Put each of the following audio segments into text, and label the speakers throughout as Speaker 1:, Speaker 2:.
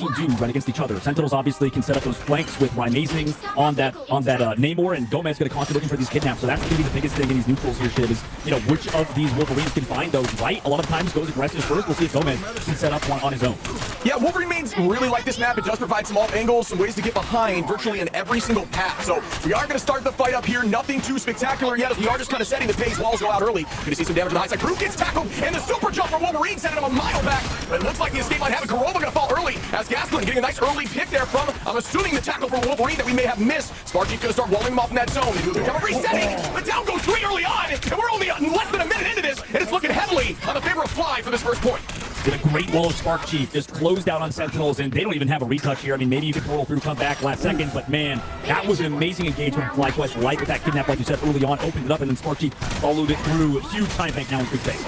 Speaker 1: team do right against each other. Sentinels obviously can set up those flanks with Amazing on that Namor, and Gomez going to constantly looking for these kidnaps. So that's going to be the biggest thing in these neutrals here, Shiv, is, you know, which of these Wolverines can find those right. A lot of times goes aggressive first. We'll see if Gomez can set up one on his own.
Speaker 2: Yeah, Wolverine mains really like this map. It does provide some off angles, some ways to get behind virtually in every single path. So we are going to start the fight up here. Nothing too spectacular yet, as we are just kind of setting the pace. Walls go out early. Going to see some damage on the high side. Groot gets tackled, and the super jump from Wolverine sending him a mile back. But it looks like the escape might have it. Kurova going to fall early, as Gastelum getting a nice early pick there from, I'm assuming, the tackle from Wolverine that we may have missed. Sparky's going to start walling him off in that zone. They do a good job of resetting. The down goes 3 early on, and we're only less than a minute into this, and it's looking heavily on the favor of Fly for this first point.
Speaker 1: Did a great wall of Spark Chief, just closed out on Sentinels, and they don't even have a retouch here. I mean, maybe you could roll through, come back last second, but man, that was an amazing engagement from FlyQuest, right with that kidnap, like you said early on, opened it up, and then Spark Chief followed it through. A huge time bank now in quick phase.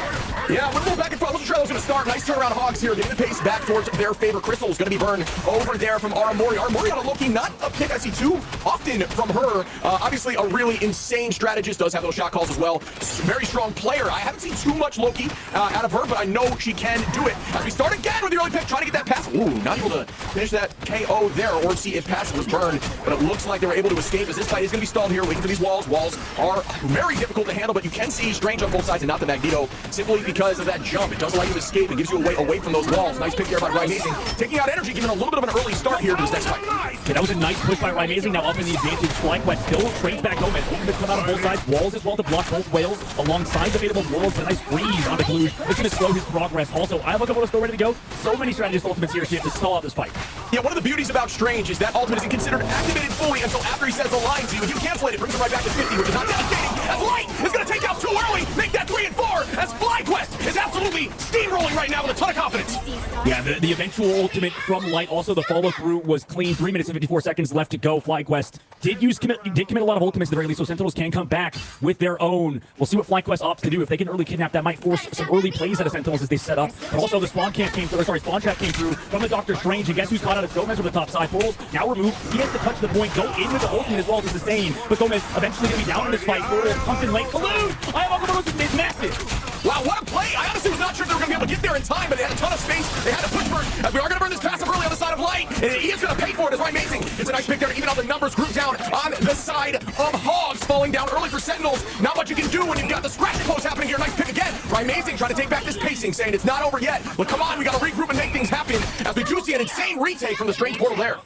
Speaker 2: Yeah, we're moving back and forth. Wasn't sure that was going to start. Nice turnaround Hogs here, getting the pace back towards their favor. Crystal's going to be burned over there from Aramori. Aramori on a low-key, not a pick I see too often from her. Obviously, a really insane strategist, does have those shot calls as well. Very strong player. I haven't seen too much Loki out of her, but I know she can do it. As we start again with the early pick, trying to get that pass. Ooh, not able to finish that KO there, or see if pass was burned. But it looks like they were able to escape, as this fight is going to be stalled here, waiting for these walls. Walls are very difficult to handle, but you can see Strange on both sides and not the Magneto, simply because of that jump. It does allow you to escape and gives you away from those walls. Nice pick there by Amazing, taking out energy, giving a little bit of an early start here to this next fight.
Speaker 1: Yeah, that was a nice push by Amazing. Now up in the advantage, FlyQuest still trades back Gomez. Ultimate come out on both sides. Walls as well to block both whales alongside the available worlds. A nice freeze onto Kaluj. It's going to slow his progress. Also, I look at what still ready to go. So many strategist ultimates here to stall out this fight.
Speaker 2: Yeah, one of the beauties about Strange is that ultimate isn't considered activated fully until after he says the line to you. If you cancel it, it brings him right back to 50, which is not devastating. As Light is going to take out too early, make that 3 and 4, as FlyQuest is absolutely steamrolling right now with a ton of confidence.
Speaker 1: Yeah, the eventual ultimate from Light, also the follow-through was clean. 3 minutes and 54 seconds left to go. FlyQuest did commit a lot of ultimates at the very least, so Sentinels can come back with their own. We'll see what FlyQuest opts to do. If they can early kidnap, that might force some early plays out of Sentinels as they set up. But also the spawn trap came through from the Doctor Strange, and guess who's caught out of Gomez with the top side portals. Now removed. He has to touch the point, go in with the ultimate as well to sustain. But Gomez eventually going to be down in this fight. Portal comes in late. Kaluj! I have is massive.
Speaker 2: Wow, what a play! I honestly was not sure they were going to be able to get there in time, but they had a ton of space. They had to push first, as we are going to burn this passive early on the side of Light, and he is going to pay for it as Amazing. It's a nice pick there to even out the numbers. Group down on the side of Hogs, falling down early for Sentinels. Not much you can do when you've got the scratch pose happening here. Nice pick again. Amazing trying to take back this pacing, saying it's not over yet. But come on, we got to regroup and make things happen, as we do see an insane retake from the Strange portal there.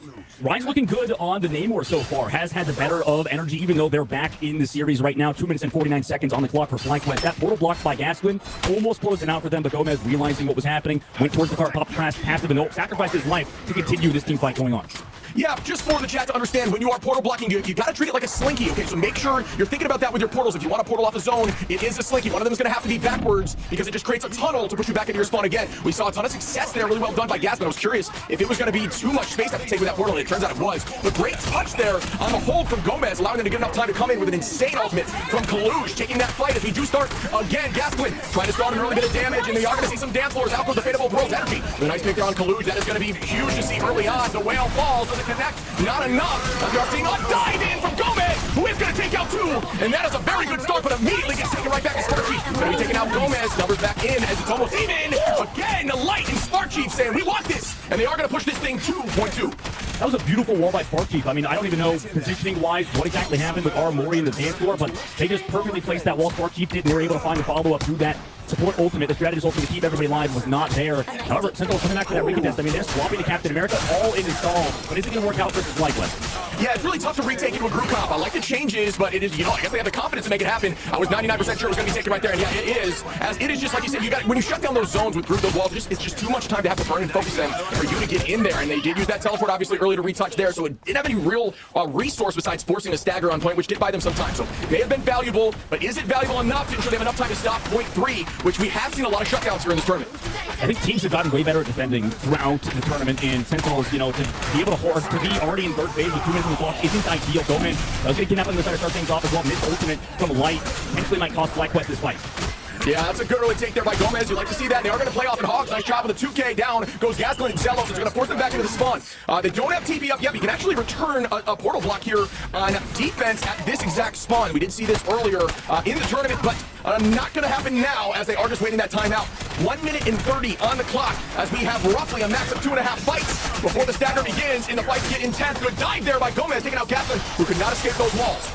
Speaker 1: Ryan's looking good on the Namor so far. Has had the better of energy, even though they're back in the series right now. 2 minutes and 49 seconds on the clock for FlyQuest. That portal blocked by Gastelum almost closed it out for them, but Gomez, realizing what was happening, went towards the car, popped trash, passive, and sacrificed his life to continue this team fight going on.
Speaker 2: Yeah, just for the chat to understand, when you are portal blocking, you got to treat it like a slinky, okay? So make sure you're thinking about that with your portals. If you want to portal off a zone, it is a slinky. One of them is going to have to be backwards because it just creates a tunnel to push you back into your spawn again. We saw a ton of success there, really well done by Gas, but I was curious if it was going to be too much space to have to take with that portal, and it turns out it was. But great touch there on the hold from Gomez, allowing them to get enough time to come in with an insane ultimate from Kaluj, taking that fight as we do start again. Gastelum trying to start an early bit of damage, and they are going to see some dance floors out for the Fate of World's energy. With a nice pick there on Kaluj, that is going to be huge to see early on. The whale falls with a connect. Not enough, as we are seeing a dive in from Gomez, who is going to take out 2, and that is a very good start, but immediately gets taken right back to Sparky. Going to be taking out Gomez, numbers back in as it's almost even. Again, the Light and Sparky saying, we want this, and they are going to push this thing 2.2.
Speaker 1: That was a beautiful wall by Sparky. I mean, I don't even know positioning-wise what exactly happened with Aramori in the dance floor, but they just perfectly placed that wall. Sparky did, and they were able to find a follow-up through that support ultimate. The strategist ultimate to keep everybody alive was not there. However, Sentinels coming back to that recontest. I mean, they're swapping to Captain America all in install, but is it going to work out versus FlyQuest?
Speaker 2: Yeah, it's really tough to retake into a group comp. I like the changes, but it is, I guess they have the confidence to make it happen. I was 99% sure it was going to be taken right there, and yeah, it is. As it is just like you said, when you shut down those zones with group those walls, it's just too much time to have to burn and focus them for you to get in there, and they did use that teleport obviously early to retouch there, so it didn't have any real resource besides forcing a stagger on point, which did buy them some time. So may have been valuable, but is it valuable enough to ensure they have enough time to stop point 3, which we have seen a lot of shutdowns here in this tournament.
Speaker 1: I think teams have gotten way better at defending throughout the tournament, and Sentinels, to be able to be already in third phase with 2 minutes on the clock isn't ideal. Gomez does get kidnapped on the side to start things off as well. Missed ultimate from Light potentially might cost FlyQuest this fight.
Speaker 2: Yeah, that's a good early take there by Gomez. You like to see that. They are going to play off in Hogs. Nice job with a 2K down. Goes Gasland and Zelos. It's going to force them back into the spawn. They don't have TP up yet, but you can actually return a portal block here on defense at this exact spawn. We did see this earlier in the tournament, but not going to happen now as they are just waiting that timeout. 1 minute and 30 on the clock as we have roughly a max of 2.5 fights before the stagger begins and the fights get intense. Good dive there by Gomez, taking out Gasland, who could not escape those walls.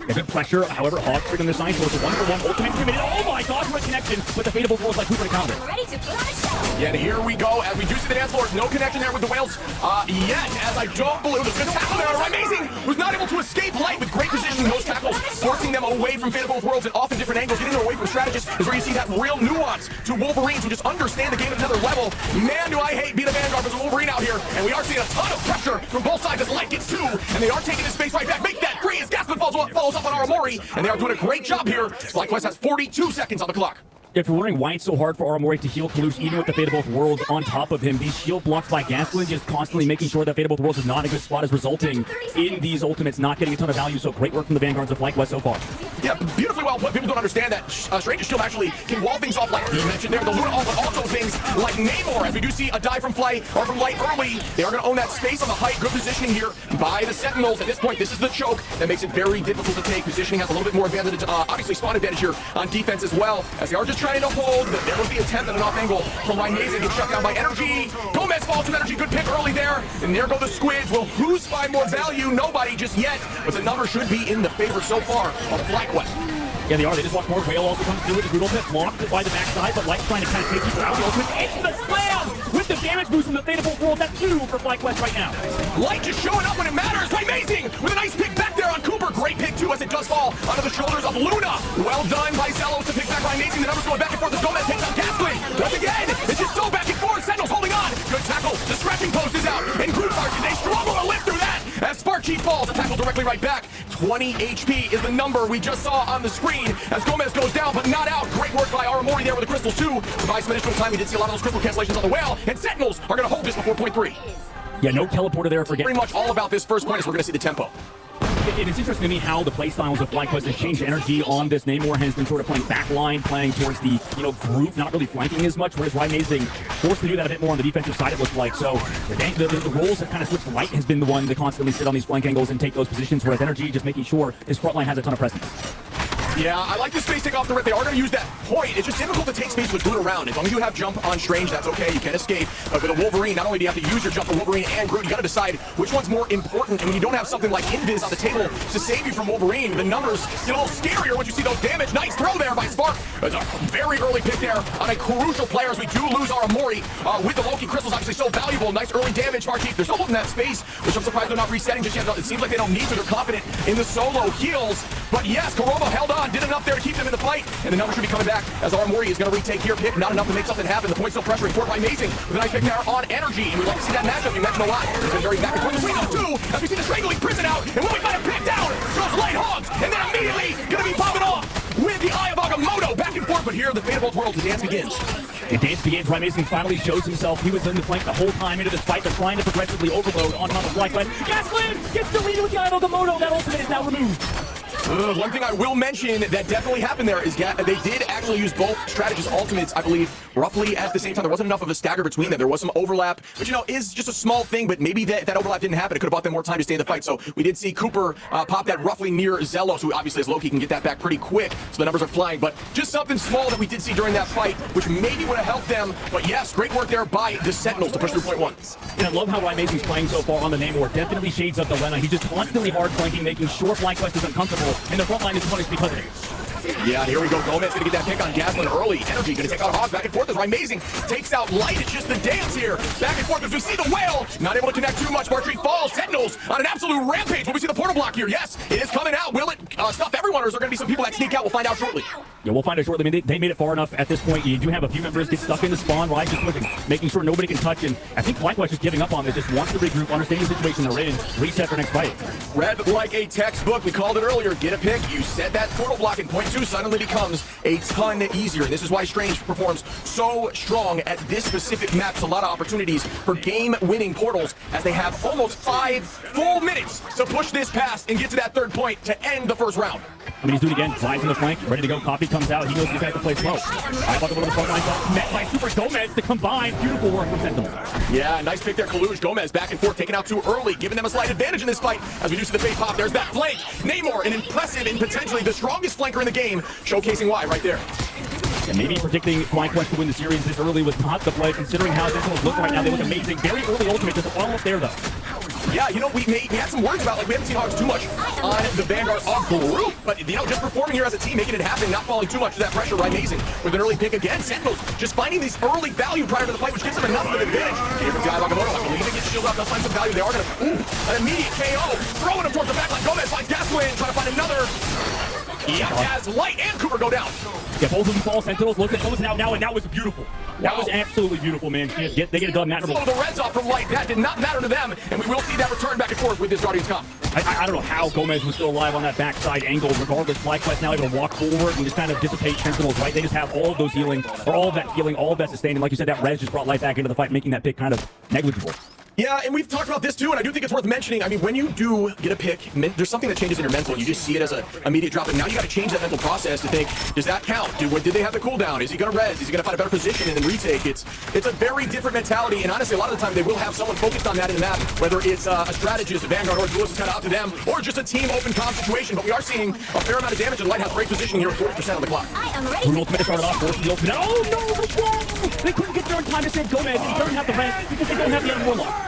Speaker 1: A good pressure, however, Hog freed on the side, so it's a 1-for-1 ultimate committed. Oh my gosh, what connection with the fadeable rolls like Cooper to counter.
Speaker 3: Ready to put on a show.
Speaker 2: Yeah, and here we go as we do see the dance floor. No connection there with the whales yet, as I don't believe the good tackle there. Amazing! Was not able to escape Light with great positioning in those tackles, forcing them away from fadeable worlds and often different angles. Getting them away from strategists is where you see that real nuance to Wolverines who just understand the game at another level. Man, do I hate being a Vanguard versus Wolverine out here, and we are seeing a ton of pressure from both sides as Light gets 2, and they are taking this space right back. Make that 3 as Gasman follows up on Aramori. And they are doing a great job here. FlyQuest has 42 seconds on the clock.
Speaker 1: If you're wondering why it's so hard for Aramori to heal Kalush, even with the Fate of Both Worlds on top of him, these shield blocks by Gasland just constantly making sure that Fate of Both Worlds is not in a good spot is resulting in these ultimates not getting a ton of value. So great work from the Vanguards of FlyQuest so far.
Speaker 2: Yeah, beautifully well put. People don't understand that Stranger's Shield actually can wall things off like you mentioned there. The Luna ult, but also things like Namor. As we do see a dive from Fly or from Light early, they are going to own that space on the height. Good positioning here by the Sentinels. At this point, this is the choke that makes it very difficult to take. Positioning has a little bit more advantage, obviously spawn advantage here on defense as well, as they are just trying to hold. There was the attempt at an off angle from Rhinese, gets shut down by Energy. Gomez falls with Energy, good pick early there. And there go the Squids. Will who's find more value? Nobody just yet. But the number should be in the favor so far of FlyQuest.
Speaker 1: Yeah, they are. They just watch more. Whale also comes through with his brutal pit, blocked by the backside, but Light's trying to kind of take people out. The ultimate into the slam with the damage boost from the Fate of Both Worlds. That's 2 for FlyQuest right now.
Speaker 2: Light just showing up when it matters. Amazing with a nice pick back there on Cooper. Great pick too as it does fall onto the shoulders of Luna. Well done by Zelos to pick back Rhinese. The numbers going back and forth as Gomez takes out Gasly. Once again, it's just so back and forth. Sentinels holding on. Good tackle. The scratching post is out. And Grootart, they struggle to lift through that as Sparky falls. A tackle directly right back. 20 HP is the number we just saw on the screen as Gomez goes down, but not out. Great work by Aramori there with the Crystals too. Provides some additional time. We did see a lot of those crystal cancellations on the whale, and Sentinels are going to hold this for 4.3.
Speaker 1: Yeah, no teleporter there for
Speaker 2: Pretty much all about this first point is we're going to see the tempo.
Speaker 1: It is interesting to me how the playstyles of FlyQuest has changed energy on this. Namor has been sort of playing backline, playing towards the group, not really flanking as much, whereas Rhinizing forced to do that a bit more on the defensive side, it looks like. So the roles have kind of switched. Light has been the one to constantly sit on these flank angles and take those positions, whereas Energy just making sure his front line has a ton of presence.
Speaker 2: Yeah, I like the space take off the rip. They are going to use that point. It's just difficult to take space with Groot around. As long as you have jump on Strange, that's okay. You can escape. But with a Wolverine, not only do you have to use your jump for Wolverine and Groot, you got to decide which one's more important. And when you don't have something like Invis on the table to save you from Wolverine, the numbers get a little scarier once you see those damage. Nice throw there by Spark. It's a very early pick there on a crucial player as we do lose Aramori with the Loki Crystals, obviously so valuable. Nice early damage. Marquis, they're still holding that space, which I'm surprised they're not resetting just yet. It seems like they don't need to. They're confident in the solo heals. But yes, Kuroma held on, did enough there to keep them in the fight, and the number should be coming back as Aramori is going to retake here. Pick not enough to make something happen. The point still pressuring. Fort amazing with a nice pick there on Energy, and we'd like to see that matchup. You mentioned a lot. It's been very back and forth between those two as we see the strangling prison out, and when we find a pick down, goes Light Hogs, and then immediately going to be popping off with the Eye of Agamotto back and forth. But here, the Fate of Both Worlds, the dance begins.
Speaker 1: The dance begins. Rhinizing finally shows himself. He was in the flank the whole time into this fight. They're trying to progressively overload on top of FlyQuest. Gasland gets deleted with the Eye of Agamotto. That ultimate is now removed.
Speaker 2: One thing I will mention that definitely happened there is they did actually use both strategist ultimates, I believe, roughly at the same time. There wasn't enough of a stagger between them. There was some overlap, which, is just a small thing, but maybe that overlap didn't happen. It could have bought them more time to stay in the fight. So we did see Cooper pop that roughly near Zelos, who obviously as Loki can get that back pretty quick, so the numbers are flying. But just something small that we did see during that fight, which maybe would have helped them. But yes, great work there by the Sentinels to push through point 1.
Speaker 1: And I love how Rhinizing's playing so far on the Namor. Definitely shades up the Lena. He's just constantly hard flanking, making sure FlyQuest is uncomfortable, and the front line is punished because of it.
Speaker 2: Yeah, here we go. Gomez gonna get that pick on Gasland early. Energy gonna take out Hog back and forth. Is amazing. Takes out Light. It's just the dance here. Back and forth as we see the whale. Not able to connect too much. Martree falls. Sentinels on an absolute rampage. Will we see the portal block here? Yes, it is coming out. Will it stuff everyone, or is there gonna be some people that sneak out? We'll find out shortly.
Speaker 1: Yeah, we'll find out shortly. I mean, they made it far enough at this point. You do have a few members get stuck in the spawn, right? Just looking, making sure nobody can touch. And I think FlyQuest is giving up on this. Just wants to regroup, understanding the situation they're in, reset for next fight.
Speaker 2: Read like a textbook. We called it earlier. Get a pick. You set that portal block, and point 2 suddenly becomes a ton easier. This is why Strange performs so strong at this specific map. It's a lot of opportunities for game-winning portals as they have almost 5 full minutes to push this past and get to that third point to end the first round.
Speaker 1: I mean, he's doing it again. Flies in the flank, ready to go. Copy comes out. He knows he's going to have to play slow. I about to go to the front line. Met by Super Gomez to combine. Beautiful work from Sentinels.
Speaker 2: Yeah, nice pick there, Kaluj. Gomez back and forth, taken out too early, giving them a slight advantage in this fight. As we do see the face pop, there's that flank. Namor, an impressive and potentially the strongest flanker in the game, showcasing why right there.
Speaker 1: And maybe predicting FlyQuest to win the series this early was not the play, considering how Sentinels look right now. They look amazing. Very early ultimate, just almost there, though.
Speaker 2: Yeah, you know, we had some words about, like, we haven't seen Hogs too much on the Vanguard of group, but, you know, just performing here as a team, making it happen, not falling too much to that pressure, right? Amazing. With an early pick again, Sentinels just finding these early value prior to the fight, which gives them enough of an advantage. Here from Guy Bagamoto, I believe they get shielded up, they'll find some value. They are going to, an immediate KO, throwing him towards the back line. Gomez finds Gaswin, trying to find another. Yeah, as Light and Cooper go down.
Speaker 1: Yeah, both of them fall. Sentinels look at closing out now, and that was beautiful. That was absolutely beautiful, man. They get it done.
Speaker 2: Slow the reds off from Light. That did not matter to them, and we will see that return back and forth with this Guardians comp.
Speaker 1: I don't know how Gomez was still alive on that backside angle. Regardless, FlyQuest now able to walk forward and just kind of dissipate Sentinels, right? They just have all of those healing, or all of that healing, all of that sustain. And like you said, that res just brought Light back into the fight, making that pick kind of negligible.
Speaker 2: Yeah, and we've talked about this too, and I do think it's worth mentioning. I mean, when you do get a pick, there's something that changes in your mental, and you just see it as an immediate drop. And now you got to change that mental process to think, does that count? Did they have the cooldown? Is he going to res? Is he going to find a better position and then retake? It's a very different mentality, and honestly, a lot of the time they will have someone focused on that in the map, whether it's a strategist, a Vanguard, or a duelist, is kind of up to them, or just a team open comp situation. But we are seeing a fair amount of damage, and Light has great positioning here at 40% on the clock.
Speaker 1: Brutal ultimate started off, forcing the ultimate. Oh no, the wall! They couldn't get there in time to save Gomez, and he doesn't have the res because they don't have the other warlock.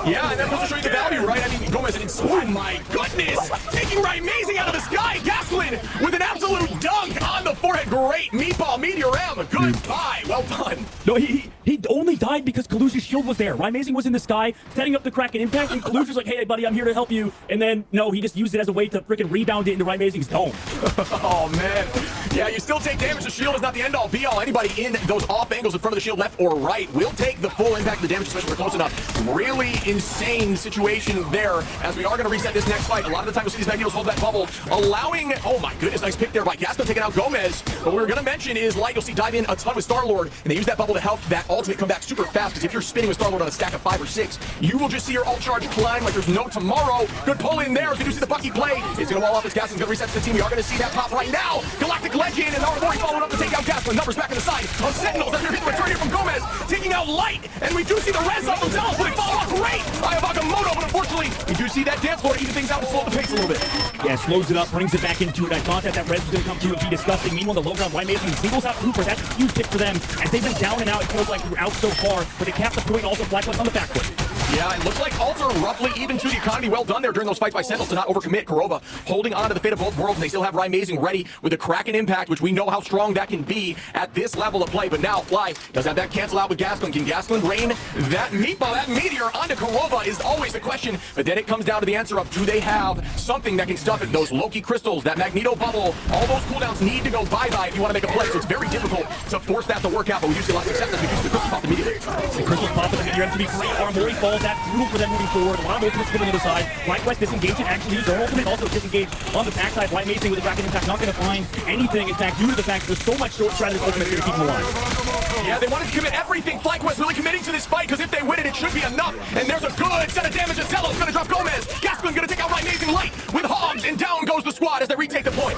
Speaker 2: Yeah, and that goes to show you the value, right? I mean, Gomez, oh my goodness! Taking right amazing out of the sky! Gaslin with an absolute dunk on the forehead. Great meatball, Meteor M. Goodbye. Well done.
Speaker 1: No, he only died because Kaluj's shield was there. Amazing was in the sky, setting up the Kraken impact, and Kaluj was like, hey, buddy, I'm here to help you. And then, no, he just used it as a way to freaking rebound it into Amazing's dome.
Speaker 2: Oh, man. Yeah, you still take damage. The shield is not the end-all, be-all. Anybody in those off angles in front of the shield, left or right, will take the full impact of the damage, especially if we're close enough. Really insane situation there, as we are going to reset this next fight. A lot of the time, you'll see these Magnetos hold that bubble, allowing, oh my goodness, nice pick there by Gaston taking out Gomez. But what we're going to mention is Light, you'll see dive in a ton with Star-Lord, and they use that bubble to help that ultimate come back super fast, because if you're spinning with Star-Lord on a stack of 5 or 6, you will just see your ult charge climb like there's no tomorrow. Good pull in there, as we do see the Bucky play. It's going to wall off as Gaston's going to reset to the team. We are going to see that pop right now. Galactic Legend, and Armory following up to take out Gaston. Numbers back on the side of Sentinels, as we get the return here from Gomez, taking out Light, and we do see the res of themselves, but they fall off great. I have Bagamoto, but unfortunately, we do see that dance floor even things out and slow the pace a little bit.
Speaker 1: Yeah, slows it up, brings it back into it. I thought that res was going to come through and be disgusting. Meanwhile, the low ground Amazing singles out Cooper. That's a huge pick for them, as they've been down and out. It feels like they're out so far, but they capped the point. Also, FlyQuest on the back foot.
Speaker 2: Yeah, it looks like ults are roughly even to the economy. Well done there during those fights by Sentinels to not overcommit. Kurova holding on to the fate of both worlds, and they still have Amazing ready with the Kraken impact, which we know how strong that can be at this level of play. But now Fly does have that cancel out with Gaston. Can Gaston rain that meatball, that meteor onto Kurova is always the question. But then it comes down to the answer of, do they have something that can stuff it? Those Loki crystals, that Magneto bubble, all those cooldowns need to go bye-bye if you want to make a play. So it's very difficult to force that to work out, but we do see a lot of success as we use the crystals pop immediately. The crystals pop at the meteor to be great. Armory falls. That's brutal for them moving forward. A lot of ultimates coming to the side. FlyQuest disengaging, actually use their ultimate, also disengage on the backside. Amazing with the Kraken impact, not going to find anything. In fact, due to the fact that there's so much short strategy ultimate going to keep them alive. Yeah, they wanted to commit everything. FlyQuest really committing to this fight, because if they win it, it should be enough. And there's a good set of damage. Zello's going to drop Gomez. Gaston's going to take out Amazing Light with Hogs, and down goes the squad as they retake the point.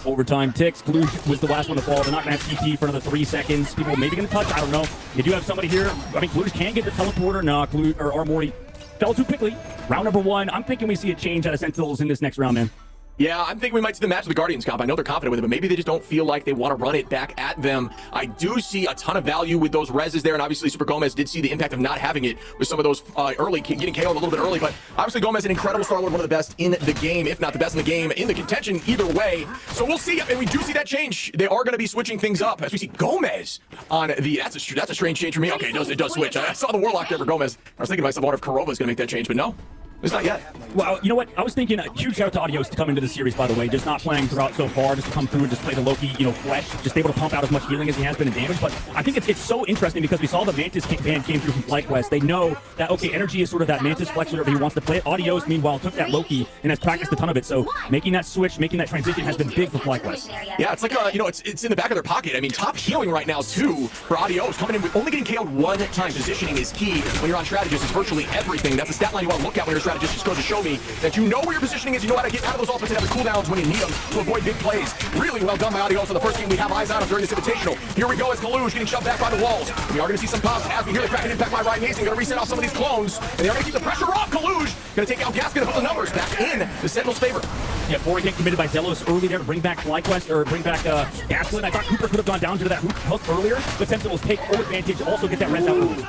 Speaker 2: Overtime ticks. Kaluj was the last one to fall. They're not going to have TP for another 3 seconds. People maybe going to touch. I don't know. You do have somebody here. I mean, Kaluj can get the teleporter. No, Kaluj or Armory fell too quickly. Round number 1. I'm thinking we see a change out of Sentinels in this next round, man. Yeah, I'm thinking we might see the match of the Guardians comp. I know they're confident with it, but maybe they just don't feel like they want to run it back at them. I do see a ton of value with those reses there, and obviously Super Gomez did see the impact of not having it with some of those early, getting KO'd a little bit early, but obviously Gomez, an incredible Star-Lord, one of the best in the game, if not the best in the game, in the contention either way. So we'll see, and we do see that change. They are going to be switching things up as we see Gomez on the, that's a strange change for me. Okay, it does switch. I saw the Warlock there for Gomez. I was thinking to myself, I wonder if Kurova's going to make that change, but no. It's not yet. Well, you know what? I was thinking a huge shout out to Adios to come into the series, by the way. Just not playing throughout so far, just to come through and just play the Loki, flesh, just able to pump out as much healing as he has been in damage. But I think it's so interesting because we saw the Mantis band came through from FlyQuest. They know that, okay, energy is sort of that Mantis flex, whatever he wants to play it. Adios, meanwhile, took that Loki and has practiced a ton of it. So making that switch, making that transition has been big for FlyQuest. Yeah, it's like, it's in the back of their pocket. I mean, top healing right now, too, for Adios. Coming in with only getting KO'd 1 time. Positioning is key. When you're on strategist, it's virtually everything. That's a stat line you want to look at when you're a strategist just goes to show me that you know where your positioning is, you know how to get out of those ultimates and have the cooldowns when you need them to avoid big plays. Really well done by Audio. So the first game we have eyes on him during this Invitational. Here we go as Kaluj getting shoved back by the walls. We are going to see some pops as we hear the Kraken impact by Ryan Mason. Going to reset off some of these clones, and they are going to keep the pressure off. Kaluj going to take out Gaskin and put the numbers back in the Sentinels' favor.
Speaker 1: Yeah, forward kick committed by Zelos early there to bring back FlyQuest, or bring back Gaskin. I thought Cooper could have gone down to that hook earlier, but Sentinels take full advantage, also get that res out early.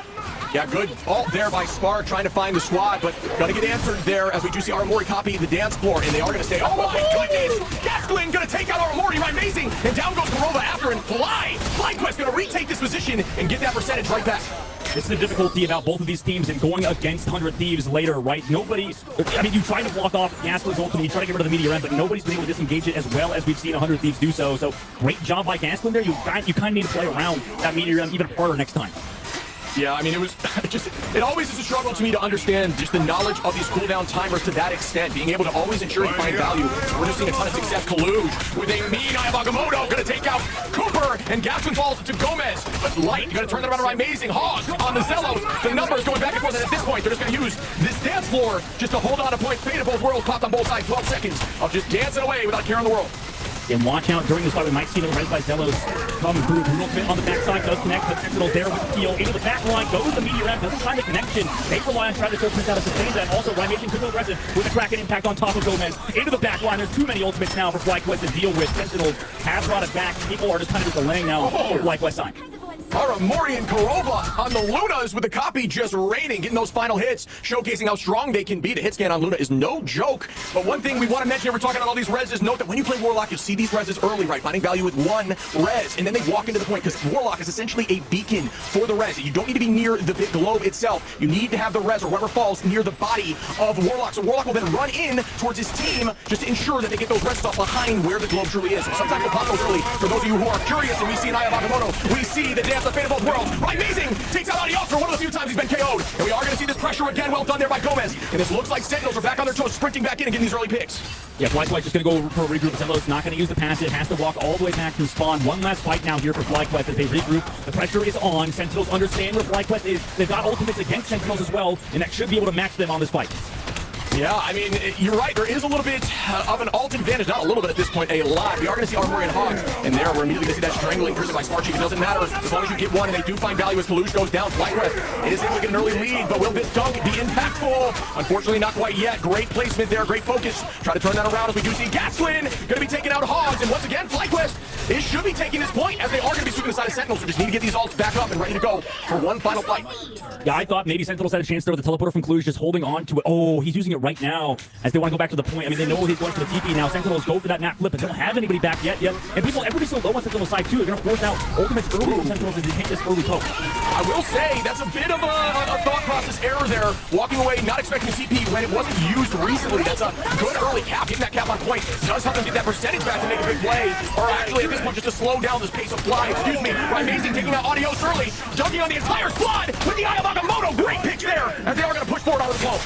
Speaker 2: Yeah, good ult there by Spar trying to find the squad, but gonna get answered there as we do see Aramori copy the dance floor, and they are gonna say, oh my goodness! Gaskin gonna take out Aramori by Amazing, and down goes Karova after, and FlyQuest gonna retake this position and get that percentage right back.
Speaker 1: This is the difficulty about both of these teams and going against 100 Thieves later, right? Nobody, I mean, you try to block off Gaskin's ultimate, you try to get rid of the meteor end, but nobody's been able to disengage it as well as we've seen 100 Thieves do so. So great job by Gaskin there. You kind of need to play around that meteor end even harder next time.
Speaker 2: Yeah, I mean, it was just, it always is a struggle to me to understand just the knowledge of these cooldown timers to that extent, being able to always ensure you find value. We're just seeing a ton of success. Kaluj with a mean Eye of Agamotto, gonna take out Cooper, and Gaskin falls to Gomez, but Light gonna turn that around Amazing. Hogs on the Zelos, the numbers going back and forth, and at this point, they're just gonna use this dance floor just to hold on a point. Fate of both worlds popped on both sides, 12 seconds of just dancing away without a care in the world.
Speaker 1: And watch out during this fight, we might see the res by Zelos come through. Brutal fit on the backside, does connect, but Sentinel there with the peel. Into the back line, goes the meteor end, doesn't find the connection. They rely on trying to ultimates out to sustain that. Also, Rymation could go aggressive with a Kraken impact on top of Gomez. Into the back line, there's too many ultimates now for FlyQuest to deal with. Sentinels have brought it back. People are just kind of delaying now for FlyQuest side.
Speaker 2: Aramori and Karova on the Lunas with the copy just raining, getting those final hits, showcasing how strong they can be. The hit scan on Luna is no joke. But one thing we want to mention, we're talking about all these reses, note that when you play Warlock, you see these reses early, right? Finding value with one res, and then they walk into the point, because Warlock is essentially a beacon for the res. You don't need to be near the big globe itself. You need to have the res, or whoever falls, near the body of Warlock. So Warlock will then run in towards his team just to ensure that they get those reses off behind where the globe truly is. So sometimes they'll pop those early. For those of you who are curious, and we see an Eye of Agamotto, we see the dance of fate of both worlds. Right, Amazing takes out Adios for one of the few times he's been KO'd. And we are going to see this pressure again. Well done there by Gomez. And this looks like Sentinels are back on their toes, sprinting back in and getting these early picks.
Speaker 1: Yeah, FlyQuest just going to go for a regroup. Zelos not going to use the passive, has to walk all the way back to spawn. One last fight now here for FlyQuest as they regroup. The pressure is on. Sentinels understand where FlyQuest is. They've got ultimates against Sentinels as well, and that should be able to match them on this fight.
Speaker 2: Yeah, I mean, you're right. There is a little bit of an ult advantage. Not a little bit at this point, a lot. We are going to see Aramori and Hogs, and there we're immediately going to see that strangling prison by Sparchi. It doesn't matter as long as you get one, and they do find value as Kaluj goes down. FlyQuest is able to get an early lead, but will this dunk be impactful? Unfortunately, not quite yet. Great placement there, great focus. Try to turn that around as we do see Gaskin going to be taking out Hogs, and once again, FlyQuest should be taking this point as they are going to be sweeping the side of Sentinels, so just need to get these ults back up and ready to go for one final fight.
Speaker 1: Yeah, I thought maybe Sentinels had a chance there with the teleporter from Kaluj, just holding on to it. Oh, he's using it right now as they want to go back to the point. I mean, they know he's going for the TP now. Sentinels go for that map flip, but they don't have anybody back yet. And everybody's so low on Sentinel's side too. They're going to force out ultimates early from Sentinels as they take this early poke.
Speaker 2: I will say that's a bit of a thought process error there. Walking away, not expecting a TP when it wasn't used recently. That's a good early cap. Getting that cap on point does help them get that percentage back to make a big play. Or actually, at this point, just to slow down this pace of fly. Excuse me. Amazing taking out Adios early, dunking on the entire squad with the Eye of Agamotto. Great pitch there as they are going to push forward out of the clone.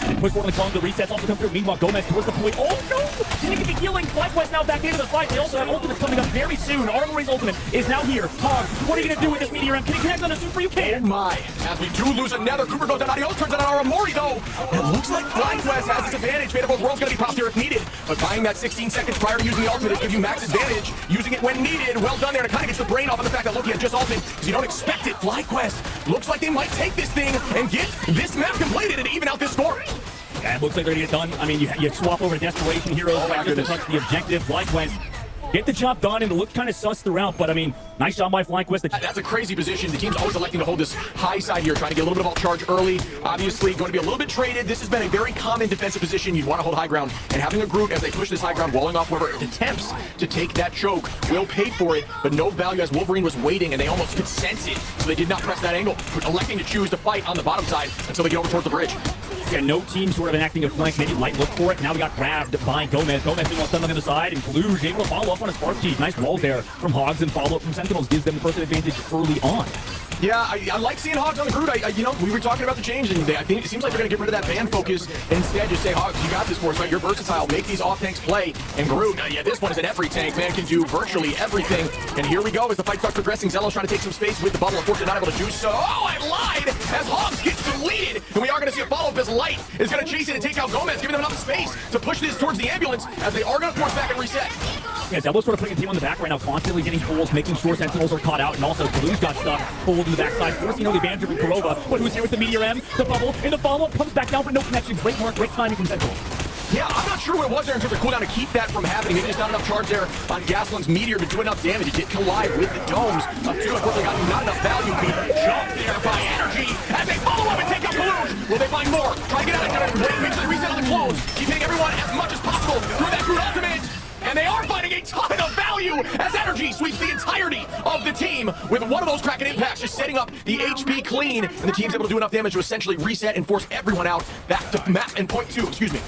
Speaker 1: They push forward on the clone. The resets also come through. Meanwhile, Gomez towards the point. Oh no! Didn't get the healing. FlyQuest now back into the fight. They also have ultimates coming up very soon. Aramori's ultimate is now here. Hog, what are you going to do with this meteor? Can you connect on a super? You can.
Speaker 2: Oh my. As we do lose another. Cooper goes down. Adios turns it on Aramori though. It looks like FlyQuest has this advantage. Fate of both worlds going to be popped here if needed. But buying that 16 seconds prior to using the ultimate gives you max advantage. Using it when needed. Well done there. And it kind of gets the brain off of the fact that Loki had just ulted because you don't expect it. FlyQuest looks like they might take this thing and get this map completed and even out this score.
Speaker 1: Yeah, it looks like they're going to get done. I mean, you swap over Desperation Heroes just to touch the objective. FlyQuest get the job done, and it looked kind of sus throughout, but I mean, nice job by FlyQuest.
Speaker 2: That's a crazy position. The team's always electing to hold this high side here, trying to get a little bit of alt charge early. Obviously, going to be a little bit traded. This has been a very common defensive position. You'd want to hold high ground, and having a group as they push this high ground, walling off whoever attempts to take that choke will pay for it, but no value as Wolverine was waiting, and they almost could sense it, so they did not press that angle, electing to choose to fight on the bottom side until they get over towards the bridge.
Speaker 1: Yeah, no team sort of enacting a flank, maybe Light look for it. Now we got grabbed by Gomez. Gomez being all stunned on the other side, and Kaluj able to follow up on his spark cheese. Nice walls there from Hogs, and follow up from Sentinels gives them the first advantage early on.
Speaker 2: Yeah, I like seeing Hogs on the Groot. You know, we were talking about the change, and I think it seems like they're going to get rid of that ban focus and instead just say, Hogs, you got this for us, right? You're versatile. Make these off tanks play. And Groot, yeah, this one is an every tank. Man can do virtually everything. And here we go as the fight starts progressing. Zelos trying to take some space with the bubble. Unfortunately, not able to do so. Oh, I lied as Hogs gets deleted. And we are going to see a follow himself as Light is going to chase it and take out Gomez, giving them enough space to push this towards the ambulance as they are going to force back and reset.
Speaker 1: Yeah, Zelo's sort of putting a team on the back right now, constantly getting pulls, making sure Sentinels are caught out, and also Blue's got stuck, pulled in the backside, forcing early advantage with Kurova, but who's here with the Meteor M, the bubble, and the follow-up comes back down, but no connection. Great work, great timing from Sentinels.
Speaker 2: Yeah, I'm not sure what it was there in terms of cooldown to keep that from happening. Maybe there's not enough charge there on Gaslin's Meteor to do enough damage. It did collide with the domes of two. Unfortunately, got not enough value. Jump there by Energy as they follow up and take out Kalush. Will they find more? Try to get out of there and wait, make sure they reset on the clones. Keep hitting everyone as much as possible through that crude ultimate. And they are finding a ton of value as Energy sweeps the entirety of the team with one of those Kraken impacts, just setting up the HP clean. And the team's able to do enough damage to essentially reset and force everyone out back to map and point two, excuse me.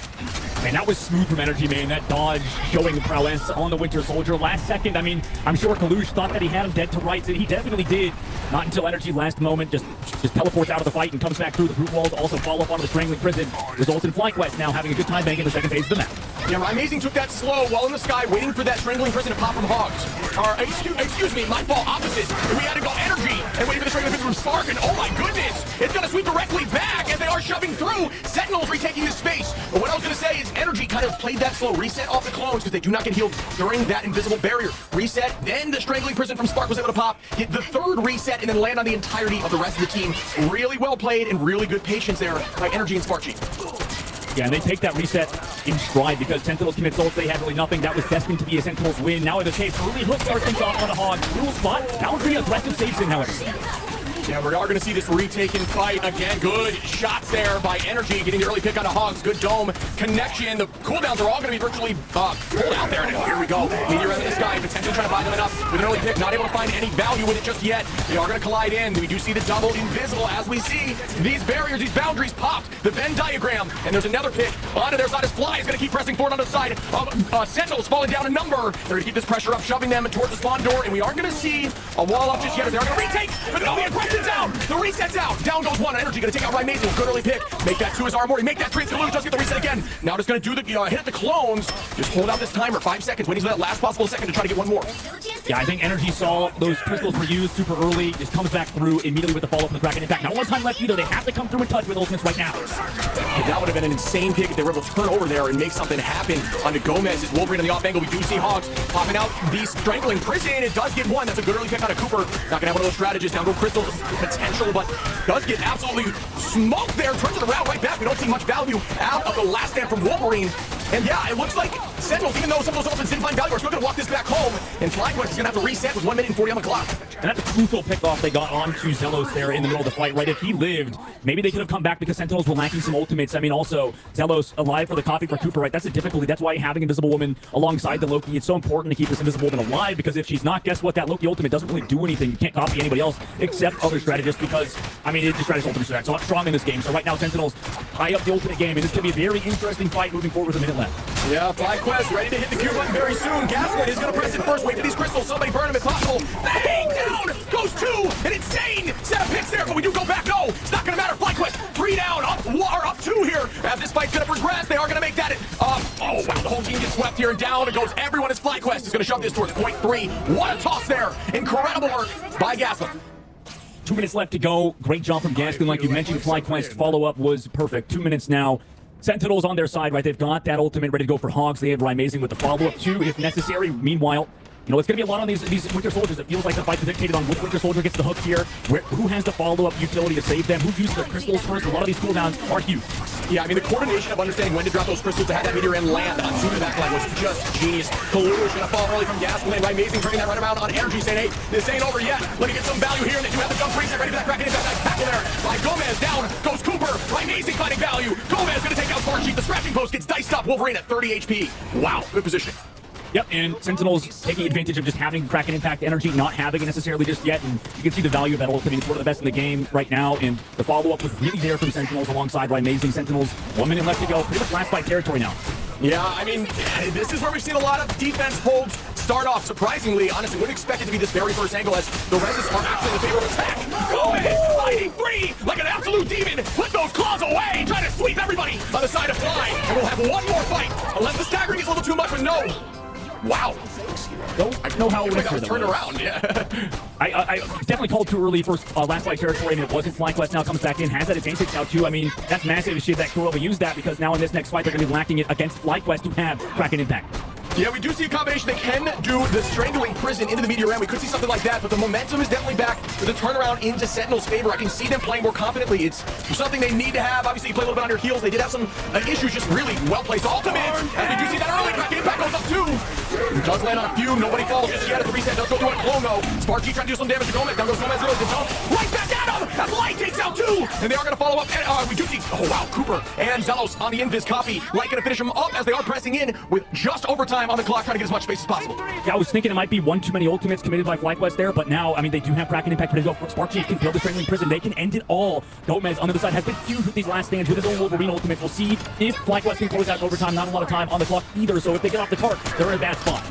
Speaker 1: Man, that was smooth from Energy, man. That dodge showing prowess on the Winter Soldier. Last second, I mean, I'm sure Kalush thought that he had him dead to rights, and he definitely did. Not until Energy last moment just teleports out of the fight and comes back through the brute walls. Also follow up onto the Strangling Prison. Results in FlyQuest now having a good time banging the second phase of the map.
Speaker 2: Yeah, Amazing took that slow while in the sky, waiting for that Strangling Prison to pop from Hogs. Or, excuse me, my fault, opposite. We had to go Energy and wait for the Strangling Prison from Spark, and oh my goodness, it's going to sweep directly back as they are shoving through. Sentinels retaking this space. But what I was going to say is Energy kind of played that slow reset off the clones because they do not get healed during that invisible barrier. Reset, then the Strangling Prison from Spark was able to pop, hit the third reset, and then land on the entirety of the rest of the team. Really well played and really good patience there by Energy and Sparky.
Speaker 1: Yeah, and they take that reset in stride because Sentinels commit ults. They had really nothing. That was destined to be a Sentinels win. Now in the case, early hook starts things off on a Hog. Cool spot. That was pretty aggressive saves in, however.
Speaker 2: Yeah, we are going to see this retaken fight again. Good shots there by Energy, getting the early pick on the Hogs. Good dome connection. The cooldowns are all going to be virtually pulled out there. And here we go. Meteor in the sky, potentially trying to buy them enough with an early pick. Not able to find any value with it just yet. They are going to collide in. We do see the double invisible as we see these barriers, these boundaries popped. The Venn diagram. And there's another pick onto their side as Fly is going to keep pressing forward on the side of Sentinels falling down a number. They're going to keep this pressure up, shoving them towards the spawn door. And we aren't going to see a wall up just yet. They're going to retake. But no, the aggression's out. The reset's out. Down goes one. Energy going to take out Amazing. Good early pick. Make that two as Armory. Make that three as Kalush. Does get the reset again. Now just going to do the hit the clones. Just hold out this timer. 5 seconds. Waiting for that last possible second to try to get one more.
Speaker 1: Yeah, I think Energy saw those crystals were used super early. Just comes back through immediately with the follow-up from the Kraken. In fact, not one time left either. They have to come through and touch with ultimates right now.
Speaker 2: That would have been an insane pick if they were able to turn over there and make something happen onto Gomez. Is Wolverine on the off angle. We do see Hogs popping out the Strangling Prison. It does get one. That's a good early pick on a Cooper. Not going to have one of those strategists. Down go crystals potential, but does get absolutely smoked there. Turns it around right back. We don't see much value out of the last stand from Wolverine. And yeah, it looks like Sentinels, even though some of those ultimates didn't find value, are still going to walk this back home. And FlyQuest is going to have to reset with 1 minute and 40 on the clock.
Speaker 1: And that's a crucial pick-off they got onto Zelos there in the middle of the fight, right? If he lived, maybe they could have come back because Sentinels were lacking some ultimates. I mean, also, Zelos alive for the copy for Cooper, right? That's a difficulty. That's why having Invisible Woman alongside the Loki, it's so important to keep this Invisible Woman alive, because if she's not, guess what? That Loki ultimate doesn't really do anything. You can't copy anybody else except other strategists because, I mean, it's just strategist ultimate strategy. So not strong in this game. So right now, Sentinels tie up the ultimate game, and this could be a very interesting fight moving forward with a minute left.
Speaker 2: Yeah, FlyQuest ready to hit the Q button very soon. Gaslit is going to press it first. Wait for these crystals. Somebody burn them if possible. Bang! Down! Goes two! An insane set of picks there, but we do go back. No! It's not going to matter. FlyQuest 3 down. Up 2 here. As this fight's going to progress, they are going to make that it. Oh, wow. The whole team gets swept here and down. It goes everyone as FlyQuest is going to shove this towards point 3. What a toss there. Incredible work by Gaslit.
Speaker 1: 2 minutes left to go. Great job from Gaskin. Like you mentioned, FlyQuest follow-up was perfect. 2 minutes now. Sentinels on their side, right? They've got that ultimate ready to go for Hogs. They have Amazing with the follow-up too, if necessary. Meanwhile, you know, it's going to be a lot on these Winter Soldiers. It feels like the fight's dictated on which Winter Soldier gets the hook here, who has the follow-up utility to save them, who uses the crystals first. A lot of these cooldowns are huge.
Speaker 2: Yeah, I mean, the coordination of understanding when to drop those crystals to have that Meteor and land on Super backline was just genius. Kalush gonna fall early from Gaslit. Amazing turning that right around on Energy, saying, hey, this ain't over yet. Let me get some value here. And they do have the jump reset ready for that Kraken. That tackle there by Gomez. Down goes Cooper. Amazing finding value. Gomez gonna take out Sparky. The scratching post gets diced up. Wolverine at 30 HP. Wow, good positioning.
Speaker 1: Yep, and Sentinels taking advantage of just having Kraken Impact Energy, not having it necessarily just yet, and you can see the value of that ultimate. It's one of the best in the game right now, and the follow-up was really there from Sentinels alongside Amazing. Sentinels, 1 minute left to go. Pretty much last fight territory now.
Speaker 2: Yeah, I mean, this is where we've seen a lot of defense holds start off. Surprisingly, honestly, wouldn't expect it to be this very first angle as the Reses are actually in the favor of attack. Gomez fighting free like an absolute demon. Put those claws away, trying to sweep everybody on the side of Fly. And we'll have one more fight, unless the staggering is a little too much, but no. Wow.
Speaker 1: Don't know how it went
Speaker 2: That was
Speaker 1: through
Speaker 2: turned
Speaker 1: them.
Speaker 2: around, yeah.
Speaker 1: I definitely called too early first last fight territory. I mean, it wasn't FlyQuest now comes back in, has that advantage now too. I mean, that's massive shit that Kurova used that because now in this next fight they're going to be lacking it against FlyQuest who have Kraken Impact.
Speaker 2: Yeah, we do see a combination. They can do the strangling prison into the meteor ram. We could see something like that, but the momentum is definitely back with a turnaround into Sentinel's favor. I can see them playing more confidently. It's something they need to have. Obviously, you play a little bit on your heels. They did have some issues, just really well-placed ultimates. And we do see that early. Kraken Impact goes up too. Does land on a few. Nobody falls just yet at the reset. Does go through a clone though. Sparky trying to do some damage to Gomez. Down goes Gomez early. The jump. Right back at him. As Light takes out two. And they are going to follow up. And we do see, oh wow, Cooper and Zelos on the invis copy. Light going to finish him up as they are pressing in with just overtime on the clock, trying to get as much space as possible.
Speaker 1: Yeah, I was thinking it might be one too many ultimates committed by FlyQuest there, but now, I mean, they do have Kraken Impact ready to go. Spark Chief can build the strangling prison. They can end it all. Gomez on the other side has been huge with these last stands with his own Wolverine ultimates. We'll see if FlyQuest can close out overtime. Not a lot of time on the clock either, so if they get off the cart, they're in a bad spot.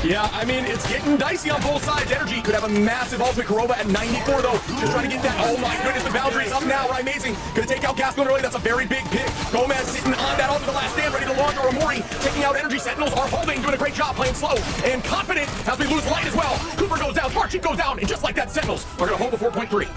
Speaker 2: Yeah, I mean, it's getting dicey on both sides. Energy could have a massive ultimate. Kurova at 94, though. Just trying to get that. Oh, my goodness, the boundary's up now. Right, amazing. Gonna take out Gascon early. That's a very big pick. Gomez sitting on that ultimate last stand, ready to launch. Amori taking out Energy. Sentinels are holding, doing a great job playing slow and confident as we lose Light as well. Cooper goes down. Spark Chief goes down. And just like that, Sentinels are gonna hold the 4.3.